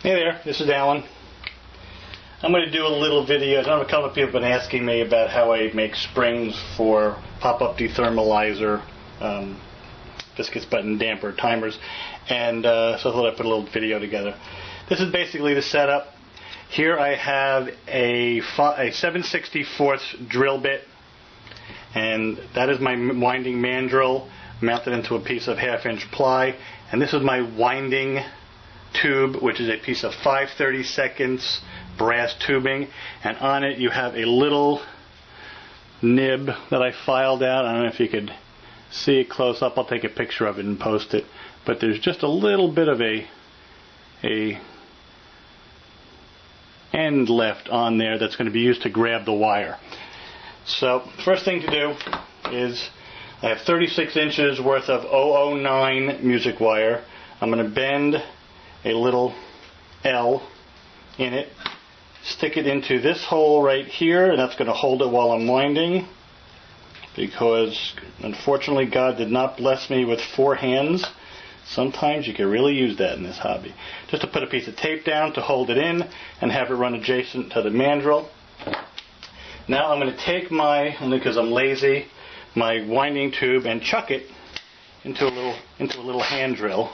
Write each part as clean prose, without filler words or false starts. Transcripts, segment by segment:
Hey there, this is Alan. I'm going to do a little video. I know a couple of people have been asking me about how I make springs for pop-up dethermalizer, biscuits, button, damper, timers, and so I thought I'd put a little video together. This is basically the setup. Here I have a 7/64 drill bit, and that is my winding mandrel mounted into a piece of 1/2-inch ply, and this is my winding tube, which is a piece of 5/32 brass tubing, and on it you have a little nib that I filed out. I don't know if you could see it close up. I'll take a picture of it and post it, but there's just a little bit of a end left on there that's going to be used to grab the wire. So first thing to do is I have 36 inches worth of 009 music wire. I'm going to bend a little L in it, stick it into this hole right here, and that's going to hold it while I'm winding, because unfortunately God did not bless me with 4 hands. Sometimes you can really use that in this hobby. Just to put a piece of tape down to hold it in and have it run adjacent to the mandrel. Now I'm going to take my, only because I'm lazy, my winding tube and chuck it into a little hand drill.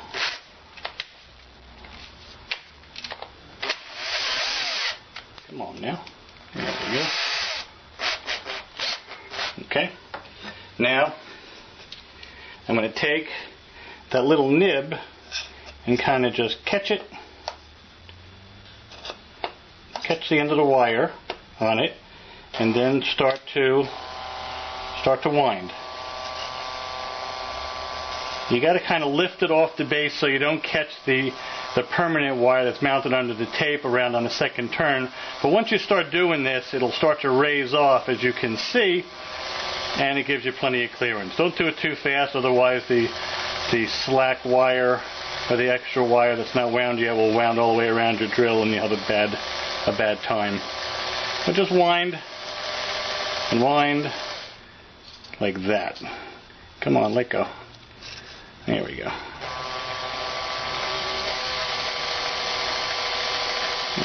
Come on now. There we go. Okay. Now I'm going to take that little nib and kind of just catch the end of the wire on it, and then start to wind. You got to kind of lift it off the base so you don't catch the permanent wire that's mounted under the tape around on the second turn. But once you start doing this, it'll start to raise off, as you can see, and it gives you plenty of clearance. Don't do it too fast, otherwise the slack wire or the extra wire that's not wound yet will wound all the way around your drill, and you have a bad time. But just wind and wind like that. Come on, let go. There we go.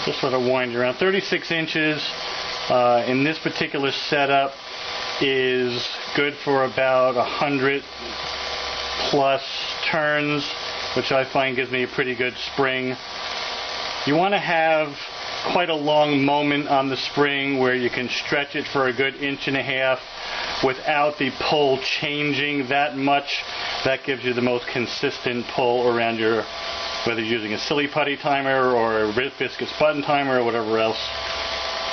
Just sort of wind around. 36 inches in this particular setup is good for about 100 plus turns, which I find gives me a pretty good spring. You want to have quite a long moment on the spring where you can stretch it for a good 1.5 inches without the pull changing that much. That gives you the most consistent pull around your, whether you're using a silly putty timer or a biscuits button timer or whatever else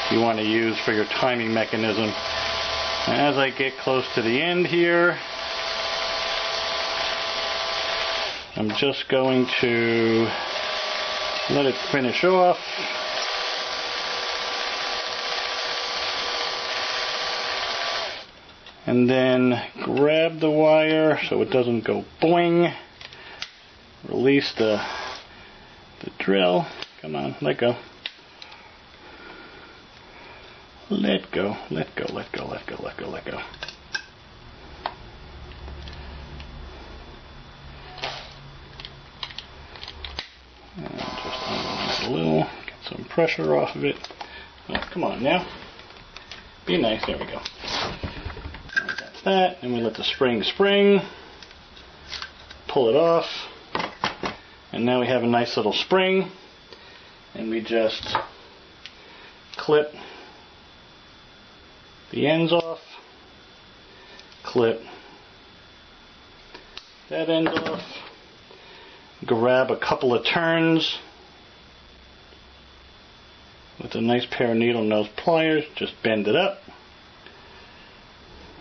you want to use for your timing mechanism. And as I get close to the end here, I'm just going to let it finish off. And then grab the wire so it doesn't go boing. Release the drill. Come on, let go. Let go, let go, let go, let go, let go, let go. And just unwind it a little, get some pressure off of it. Oh, come on now. Be nice, there we go. That's that, and we let the spring, pull it off, and now we have a nice little spring, and we just clip the ends off, clip that end off, grab a couple of turns with a nice pair of needle nose pliers, just bend it up.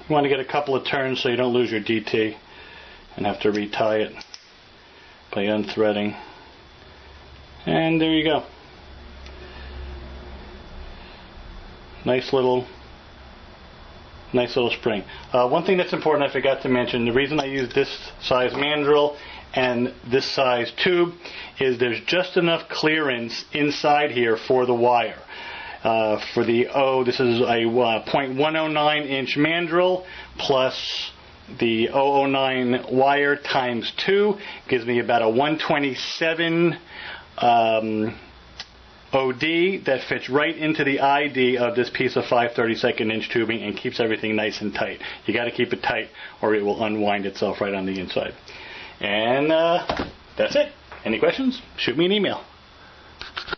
You want to get a couple of turns so you don't lose your DT and have to retie it by unthreading. And there you go. Nice little spring. One thing that's important I forgot to mention, the reason I use this size mandrel and this size tube is there's just enough clearance inside here for the wire. This is a 0.109 inch mandrel plus the 009 wire times 2 gives me about a 127 OD that fits right into the ID of this piece of 5/32 inch tubing and keeps everything nice and tight. You got to keep it tight or it will unwind itself right on the inside. And that's it. Any questions? Shoot me an email.